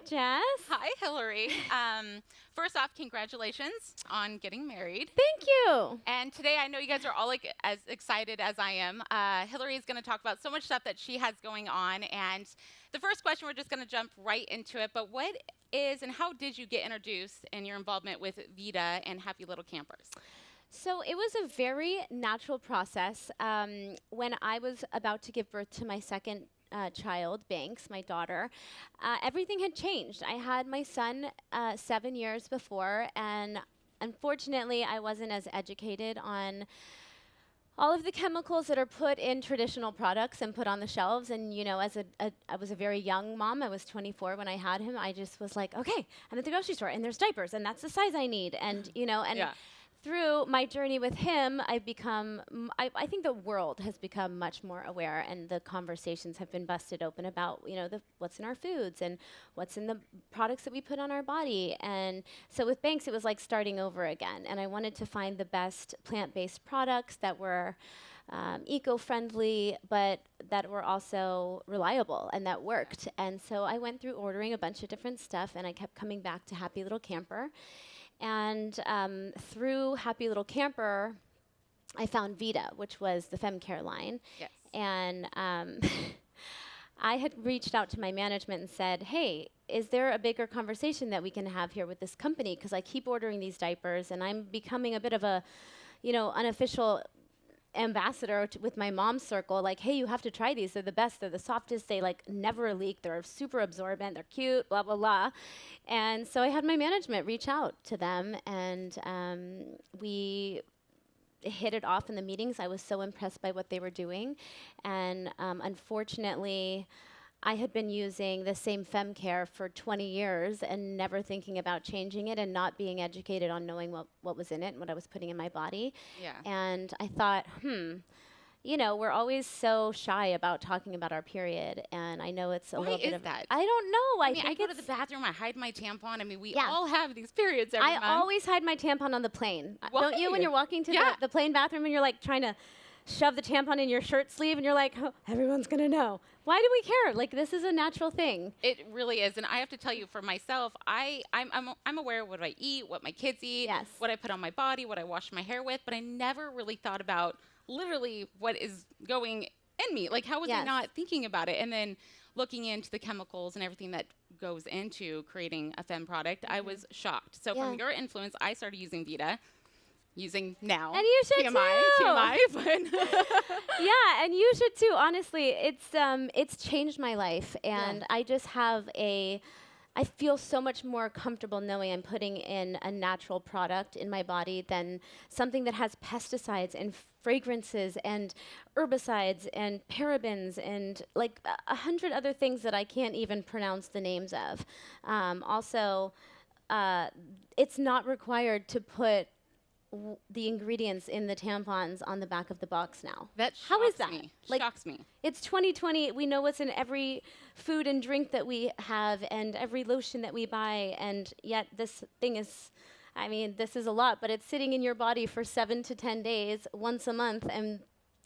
Jess. Hi, Hilary. First off, congratulations on getting married. Thank you. And today, I know you guys are all like as excited as I am. Hilary is going to talk about so much stuff that she has going on. And the first question, we're just going to jump right into it. But what is and how did you get introduced in your involvement with Veeda and Happy Little Campers? So it was a very natural process. When I was about to give birth to my second child, Banks, my daughter, everything had changed. I had my son 7 years before, and unfortunately, I wasn't as educated on all of the chemicals that are put in traditional products and put on the shelves. And as I was a very young mom. I was 24 when I had him. I just was like, okay, I'm at the grocery store and there's diapers and that's the size I need. And Yeah. through my journey with him, I've become, I think the world has become much more aware, and the conversations have been busted open about, what's in our foods and what's in the products that we put on our body. And so with Banks, it was like starting over again. And I wanted to find the best plant-based products that were eco-friendly, but that were also reliable and that worked. And so I went through ordering a bunch of different stuff, and I kept coming back to Happy Little Camper. And through Happy Little Camper, I found Veeda, which was the fem care line. Yes. And I had reached out to my management and said, hey, is there a bigger conversation that we can have here with this company? Because I keep ordering these diapers, and I'm becoming a bit of a, unofficial ambassador with my mom's circle, like, hey, you have to try these. They're the best. They're the softest. They never leak. They're super absorbent. They're cute, blah, blah, blah. And so I had my management reach out to them, and we hit it off in the meetings. I was so impressed by what they were doing. And unfortunately, I had been using the same fem care for 20 years and never thinking about changing it, and not being educated on knowing what was in it and what I was putting in my body. Yeah. And I thought, we're always so shy about talking about our period, and I know it's a Why little bit is of that? I don't know. I mean, I think go to it's the bathroom, I hide my tampon. I mean, we Yeah. all have these periods every I month. always hide my tampon on the plane. Don't you, when Why? you're walking to Yeah. the plane bathroom and you're like trying to shove the tampon in your shirt sleeve and you're like, oh, everyone's gonna know. Why do we care? Like, this is a natural thing. It really is. And I have to tell you, for myself, I'm aware of what I eat, what my kids eat, Yes. what I put on my body, what I wash my hair with, but I never really thought about literally what is going in me. Like, how was I Yes. not thinking about it? And then looking into the chemicals and everything that goes into creating a femme product, I was shocked. So Yeah. from your influence, I started using Veeda. Using now. And you should TMI, too. TMI, but Yeah, and you should too. Honestly, it's changed my life, and I just have I feel so much more comfortable knowing I'm putting in a natural product in my body than something that has pesticides and fragrances and herbicides and parabens and like 100 other things that I can't even pronounce the names of. Also, it's not required to put the ingredients in the tampons on the back of the box now. that How is shocks that? me. Like, Shocks me. It's 2020. We know what's in every food and drink that we have and every lotion that we buy, and yet this thing is, this is a lot, but it's sitting in your body for 7 to 10 days, once a month, and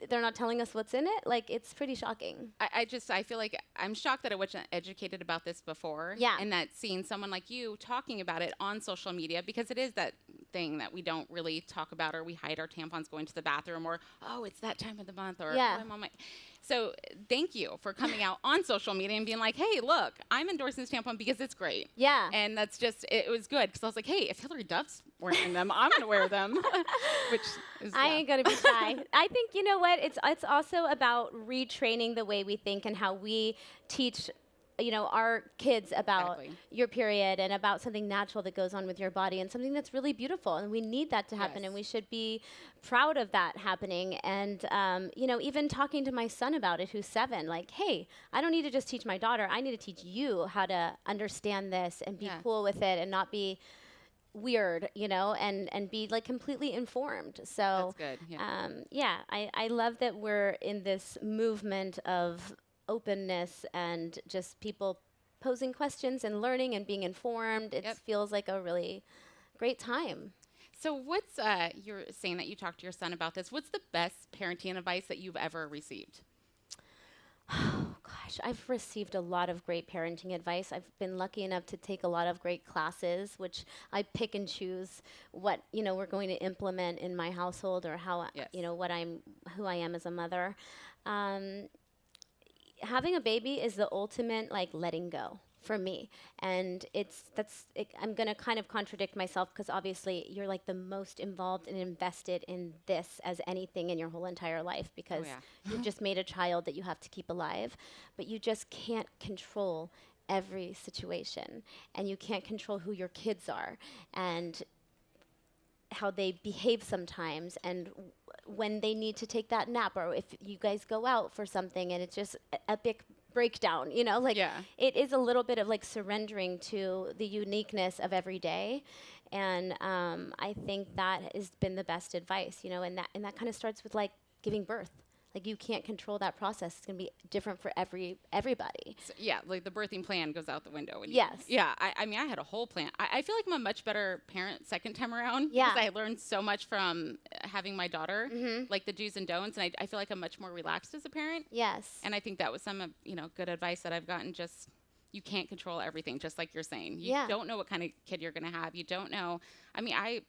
they're not telling us what's in it. Like, it's pretty shocking. I feel like I'm shocked that I wasn't educated about this before. Yeah. And that seeing someone like you talking about it on social media, because it is that thing that we don't really talk about, or we hide our tampons going to the bathroom, or, oh, it's that time of the month, or, Yeah. oh, I'm on my. So thank you for coming out on social media and being like, hey, look, I'm endorsing this tampon because it's great. Yeah. And that's just, it was good, because I was like, hey, if Hilary Duff's wearing them, I'm going to wear them. Which is, I yeah. ain't gonna be shy. I think, you know what, it's also about retraining the way we think and how we teach our kids about Exactly. your period and about something natural that goes on with your body and something that's really beautiful, and we need that to happen. Yes. And we should be proud of that happening. And even talking to my son about it, who's 7, like, hey, I don't need to just teach my daughter, I need to teach you how to understand this and be Yeah. cool with it and not be weird, and be like completely informed. So That's good. Yeah. I love that we're in this movement of openness and just people posing questions and learning and being informed. It Yep. feels like a really great time. So what's, you're saying that you talked to your son about this. What's the best parenting advice that you've ever received? Oh gosh, gosh, I've received a lot of great parenting advice. I've been lucky enough to take a lot of great classes, which I pick and choose what, we're going to implement in my household, or how, Yes. who I am as a mother. Um, Having a baby is the ultimate like letting go for me, and I'm going to kind of contradict myself, because obviously you're like the most involved and invested in this as anything in your whole entire life, because you've just made a child that you have to keep alive, but you just can't control every situation, and you can't control who your kids are and how they behave sometimes, and when they need to take that nap, or if you guys go out for something and it's just a big breakdown, like it is a little bit of like surrendering to the uniqueness of every day. And I think that has been the best advice, and that kind of starts with like giving birth. Like you can't control that process. It's going to be different for everybody. So, yeah, like the birthing plan goes out the window. Yes. I mean, I had a whole plan. I feel like I'm a much better parent second time around. Yeah. Because I learned so much from having my daughter, Mm-hmm. like the do's and don'ts. And I feel like I'm much more relaxed as a parent. Yes. And I think that was some, good advice that I've gotten. Just, you can't control everything, just like you're saying. You don't know what kind of kid you're going to have. You don't know. I mean, I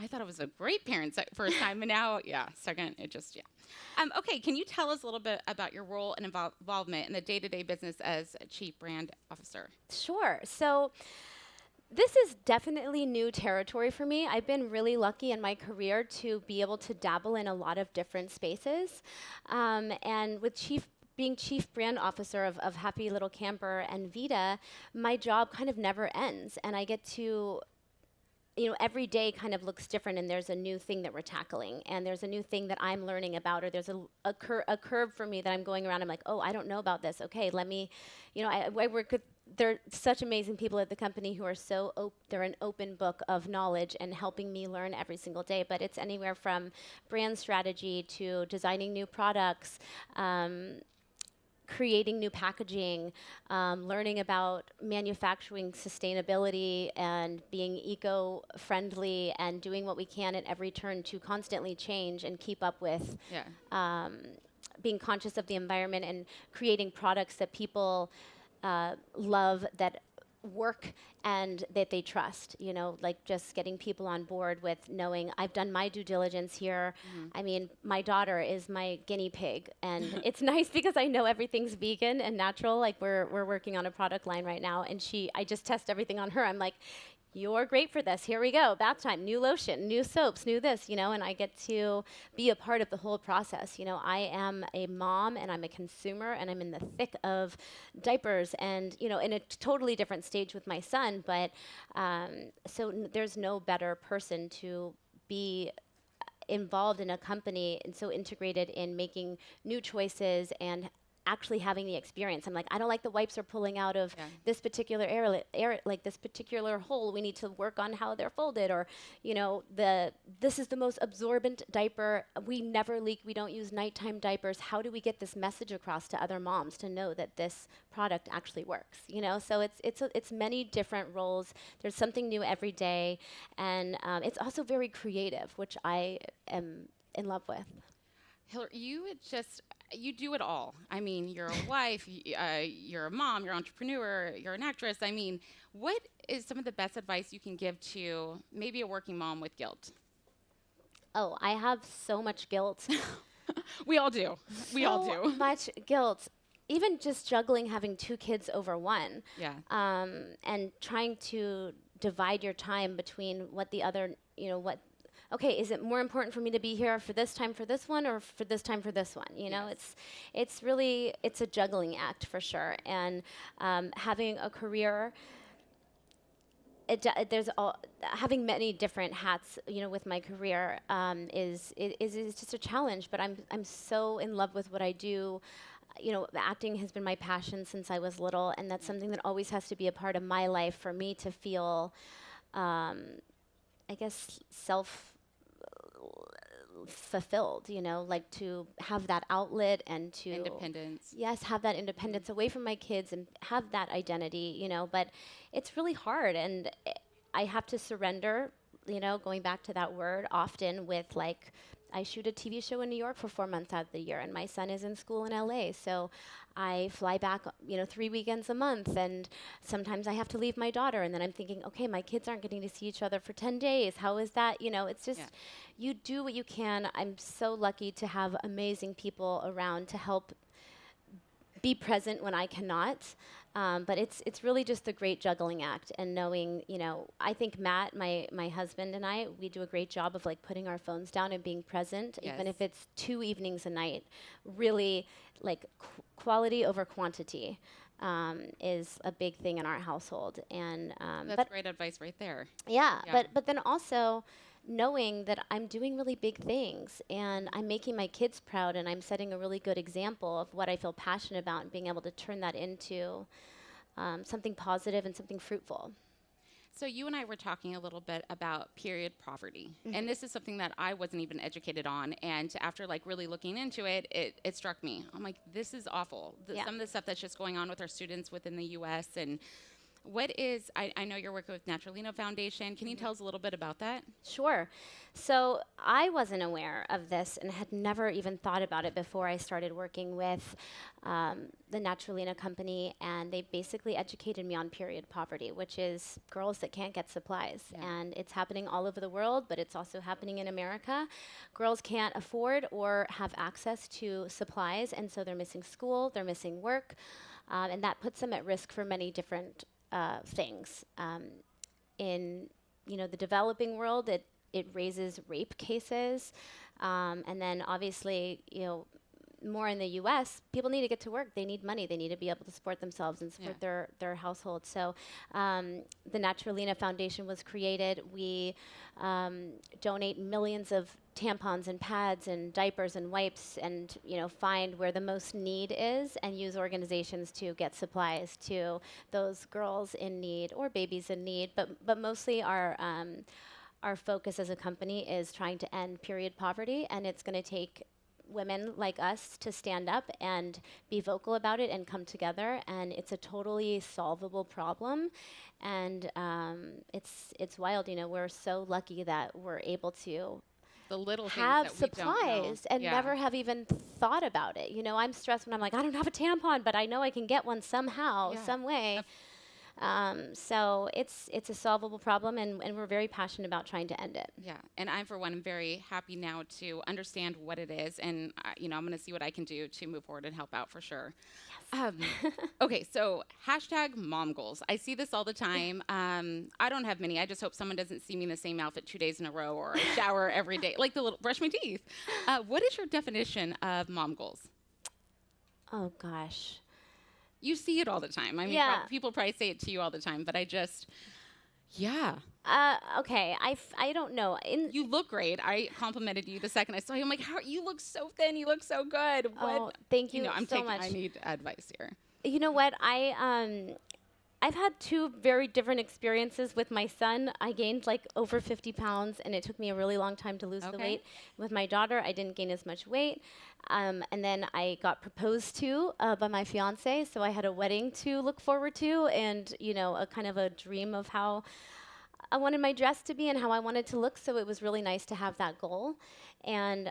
thought I was a great parent first time, and now, second, it just. Okay, can you tell us a little bit about your role and involvement in the day-to-day business as a chief brand officer? Sure. So this is definitely new territory for me. I've been really lucky in my career to be able to dabble in a lot of different spaces. And with being chief brand officer of Happy Little Camper and Veeda, my job kind of never ends. And I get to every day kind of looks different, and there's a new thing that we're tackling, and there's a new thing that I'm learning about, or there's a curve for me that I'm going around. I'm like, oh, I don't know about this. Okay, let me, I work with, there are such amazing people at the company who are they're an open book of knowledge and helping me learn every single day. But it's anywhere from brand strategy to designing new products, creating new packaging, learning about manufacturing sustainability and being eco-friendly, and doing what we can at every turn to constantly change and keep up with being conscious of the environment, and creating products that people love, that work, and that they trust, like just getting people on board with knowing I've done my due diligence here. Mm-hmm. I mean, my daughter is my guinea pig, and it's nice because I know everything's vegan and natural. Like we're working on a product line right now, and I just test everything on her. I'm like, you're great for this. Here we go. Bath time, new lotion, new soaps, new this, and I get to be a part of the whole process. I am a mom, and I'm a consumer, and I'm in the thick of diapers, and, in a totally different stage with my son. But there's no better person to be involved in a company and so integrated in making new choices and actually having the experience. I'm like, I don't like the wipes are pulling out of this particular area, like this particular hole. We need to work on how they're folded, or, this is the most absorbent diaper. We never leak. We don't use nighttime diapers. How do we get this message across to other moms to know that this product actually works? So it's many different roles. There's something new every day, and it's also very creative, which I am in love with. Hilary, you do it all. I mean, you're a wife, you're a mom, you're an entrepreneur, you're an actress. I mean, what is some of the best advice you can give to maybe a working mom with guilt? Oh, I have so much guilt. We all do. We all do. So much guilt. Even just juggling having two kids over one. Yeah. And trying to divide your time between what the other, okay, is it more important for me to be here for this time for this one, or for this time for this one? It's really, it's a juggling act for sure. And having a career, having many different hats, with my career is just a challenge. But I'm so in love with what I do. Acting has been my passion since I was little, and that's something that always has to be a part of my life for me to feel, I guess, fulfilled, like to have that outlet and to independence. Yes, have that independence away from my kids and have that identity, but it's really hard, and I have to surrender, going back to that word often with like I shoot a TV show in New York for 4 months out of the year, and my son is in school in LA. So I fly back, 3 weekends a month, and sometimes I have to leave my daughter, and then I'm thinking, okay, my kids aren't getting to see each other for 10 days. How is that? It's just, Yeah. you do what you can. I'm so lucky to have amazing people around to help be present when I cannot. But it's really just a great juggling act, and knowing, I think Matt, my husband, and I, we do a great job of like putting our phones down and being present, even Yes. if it's 2 evenings a night. Really, like quality over quantity is a big thing in our household. And That's but great advice right there. yeah, Yeah. but then also knowing that I'm doing really big things and I'm making my kids proud and I'm setting a really good example of what I feel passionate about and being able to turn that into something positive and something fruitful. So you and I were talking a little bit about period poverty, and this is something that I wasn't even educated on. And after like really looking into it, it struck me. I'm like, this is awful. Yeah. Some of the stuff that's just going on with our students within the U.S. And what is? I know you're working with Naturalino Foundation. Can you tell us a little bit about that? Sure. So I wasn't aware of this and had never even thought about it before I started working with the Naturalina company, and they basically educated me on period poverty, which is girls that can't get supplies. Yeah. And it's happening all over the world, but it's also happening in America. Girls can't afford or have access to supplies, and so they're missing school, they're missing work, and that puts them at risk for many different things. In the developing world, it raises rape cases, and then obviously more in the U.S., people need to get to work. They need money. They need to be able to support themselves and support their household. So the Naturalina Foundation was created. We donate millions of tampons and pads and diapers and wipes, and find where the most need is and use organizations to get supplies to those girls in need or babies in need. But mostly our focus as a company is trying to end period poverty, and it's going to take women like us to stand up and be vocal about it and come together, and it's a totally solvable problem. And it's wild. We're so lucky that we're able to The little have things that we don't know. supplies and Yeah. never have even thought about it. I'm stressed when I'm like, I don't have a tampon, but I know I can get one somehow, Yeah. some way. So it's a solvable problem, and we're very passionate about trying to end it. Yeah, and I, for one, am very happy now to understand what it is, and I'm going to see what I can do to move forward and help out for sure. Okay, so hashtag mom goals. I see this all the time. I don't have many. I just hope someone doesn't see me in the same outfit 2 days in a row, or I shower every day, like the little brush my teeth. What is your definition of mom goals? Oh gosh. You see it all the time. I mean, Yeah. people probably say it to you all the time, but yeah. Okay. I don't know. You look great. I complimented you the second I saw you. I'm like, you look so thin. You look so good. Oh, thank you I'm so taking, much. I need advice here. You know what? I've had two very different experiences with my son. I gained like over 50 pounds, and it took me a really long time to lose the Okay. weight. With my daughter, I didn't gain as much weight. And then I got proposed to by my fiance, so I had a wedding to look forward to, and a kind of a dream of how I wanted my dress to be and how I wanted to look. So it was really nice to have that goal. And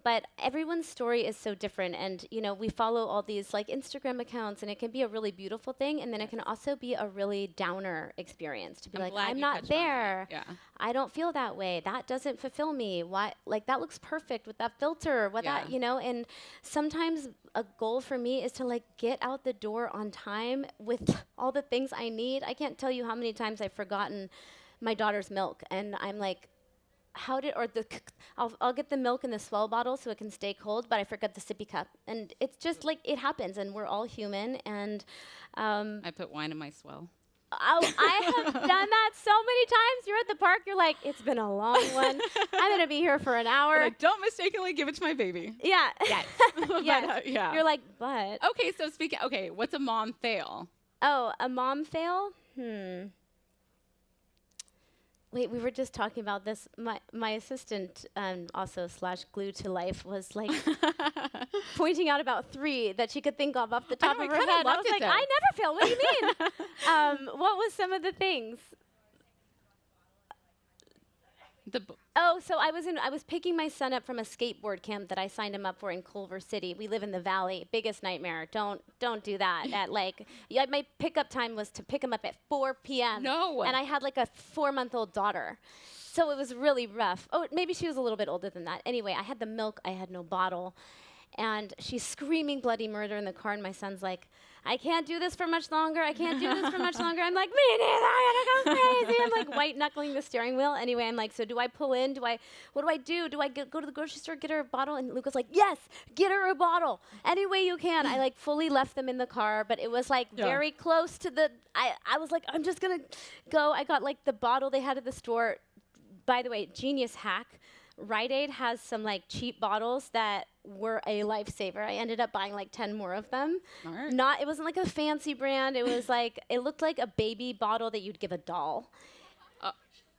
but everyone's story is so different, and we follow all these like Instagram accounts, and it can be a really beautiful thing, and then it can also be a really downer experience to be I'm like, glad I'm you not touched on that. there. Yeah. I don't feel that way. That doesn't fulfill me. Why? Like that looks perfect with that filter. What that And sometimes a goal for me is to like get out the door on time with all the things I need. I can't tell you how many times I've forgotten my daughter's milk, and I'm like, I'll get the milk in the Swell bottle so it can stay cold, but I forgot the sippy cup, and it's just like it happens, and we're all human. And I put wine in my Swell. I have done that so many times. You're at the park, you're like, it's been a long one. I'm gonna be here for an hour. But I don't mistakenly give it to my baby. Yeah. Yes. Yes. Yeah. You're like, but. Okay, so what's a mom fail? Oh, a mom fail? Wait, we were just talking about this. My assistant, also / glue to life, was like pointing out about 3 that she could think of off the top know, of I her kinda head. I loved was it, like, though. I never fail. What do you mean? What was some of the things? Oh, so I was picking my son up from a skateboard camp that I signed him up for in Culver City. We live in the valley. Biggest nightmare. Don't do that. At like, yeah, my pickup time was to pick him up at 4 p.m. No. And I had like a 4-month-old daughter. So it was really rough. Oh, maybe she was a little bit older than that. Anyway, I had the milk, I had no bottle. And she's screaming bloody murder in the car, and my son's like, I can't do this for much longer. I can't do this for much longer. I'm like, me neither. I'm gonna go crazy. I'm like white knuckling the steering wheel. Anyway, I'm like, so do I pull in? What do I do? Do I go to the grocery store, get her a bottle? And Luke was like, yes, get her a bottle. Any way you can. I like fully left them in the car, but it was like very close to I was like, I'm just gonna go. I got like the bottle they had at the store. By the way, genius hack. Rite Aid has some like cheap bottles that were a lifesaver. I ended up buying like 10 more of them. It wasn't like a fancy brand. It was like, it looked like a baby bottle that you'd give a doll.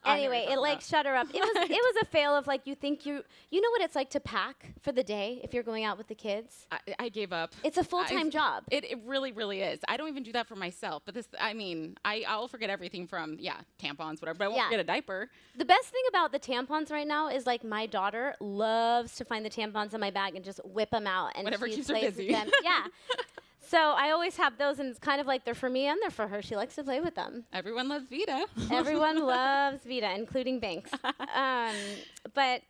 Anyway, it like shut her up. It was a fail of like, you think you know what it's like to pack for the day if you're going out with the kids? I gave up. It's a full-time job. It really, really is. I don't even do that for myself. But I'll forget everything from, tampons, whatever, but I won't forget a diaper. The best thing about the tampons right now is like my daughter loves to find the tampons in my bag and just whip them out. And whatever she keeps her plays with busy. them. Yeah. So I always have those, and it's kind of like they're for me and they're for her. She likes to play with them. Everyone loves Veeda. Everyone loves Veeda, including Banks. But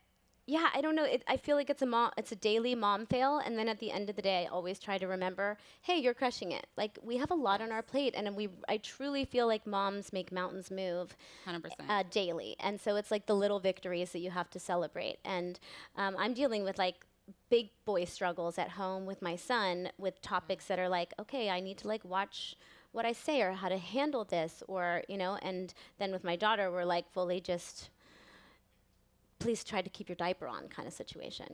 yeah, I don't know. I feel like it's a daily mom fail, and then at the end of the day, I always try to remember, hey, you're crushing it. Like we have a lot on our plate, and I truly feel like moms make mountains move 100%. Daily, and so it's like the little victories that you have to celebrate. And I'm dealing with like big boy struggles at home with my son with topics that are like, okay, I need to like watch what I say or how to handle this, or and then with my daughter we're like fully just please try to keep your diaper on kind of situation.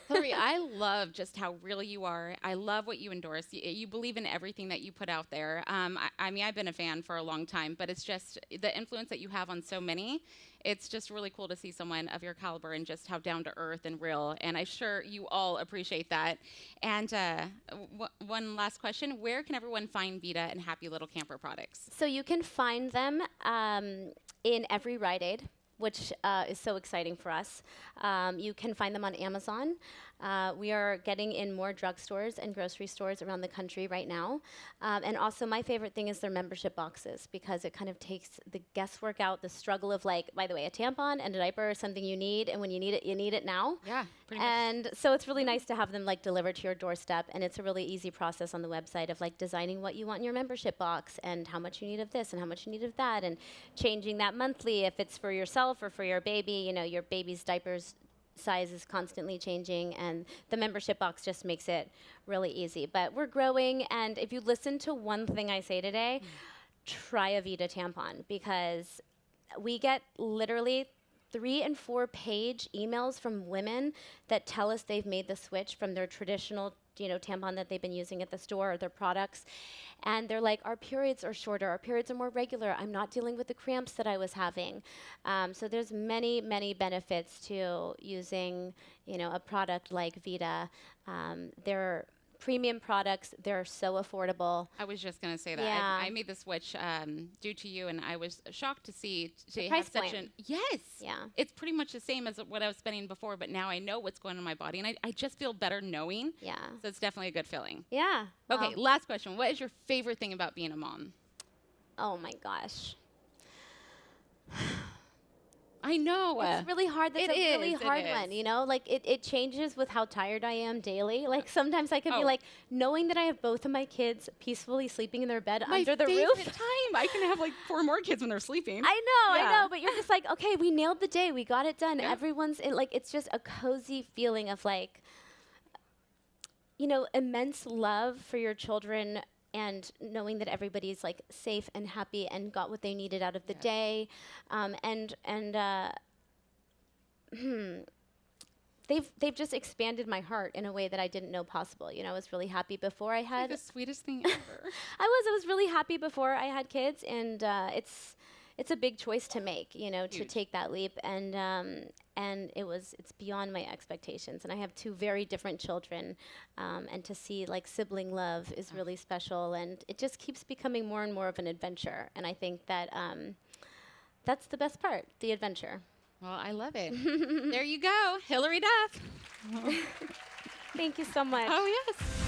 Hilary, I love just how real you are. I love what you endorse. You believe in everything that you put out there. I've been a fan for a long time, but it's just the influence that you have on so many. It's just really cool to see someone of your caliber and just how down to earth and real. And I'm sure you all appreciate that. And one last question: where can everyone find Veeda and Happy Little Camper products? So you can find them in every Rite Aid, which is so exciting for us. You can find them on Amazon. We are getting in more drugstores and grocery stores around the country right now. And also my favorite thing is their membership boxes, because it kind of takes the guesswork out, the struggle of like, by the way, a tampon and a diaper is something you need, and when you need it now. Yeah, pretty much. And so it's really nice to have them like delivered to your doorstep, and it's a really easy process on the website of like designing what you want in your membership box and how much you need of this and how much you need of that, and changing that monthly if it's for yourself or for your baby. Your baby's diapers size is constantly changing, and the membership box just makes it really easy. But we're growing, and if you listen to one thing I say today, try a Veeda tampon, because we get literally 3 and 4 page emails from women that tell us they've made the switch from their traditional tampon that they've been using at the store or their products. And they're like, our periods are shorter, our periods are more regular, I'm not dealing with the cramps that I was having. So there's many, many benefits to using, a product like Veeda. They're premium products, they're so affordable. I was just going to say that. Yeah. I made the switch due to you, and I was shocked to see The to price have such point. yes. Yeah. It's pretty much the same as what I was spending before, but now I know what's going on in my body, and I just feel better knowing. Yeah. So it's definitely a good feeling. Yeah. Okay, last question. What is your favorite thing about being a mom? Oh my gosh. I know. It's really hard. That's a really hard it one, is. Like it changes with how tired I am daily. Like sometimes I could be Oh. like, knowing that I have both of my kids peacefully sleeping in their bed My under the favorite roof. time. I can have like 4 more kids when they're sleeping. I Yeah. know, but you're just like, okay, we nailed the day. We got it done. Yeah. Everyone's in, like, it's just a cozy feeling of like, immense love for your children, and knowing that everybody's like safe and happy and got what they needed out of the day. They've just expanded my heart in a way that I didn't know possible. I was really happy before I had. The sweetest thing ever. I was really happy before I had kids, and it's a big choice to make, to Huge. take that leap, and it's beyond my expectations. And I have 2 very different children, and to see like sibling love is really special, and it just keeps becoming more and more of an adventure. And I think that that's the best part, the adventure. Well, I love it. There you go, Hilary Duff. Thank you so much. Oh, yes.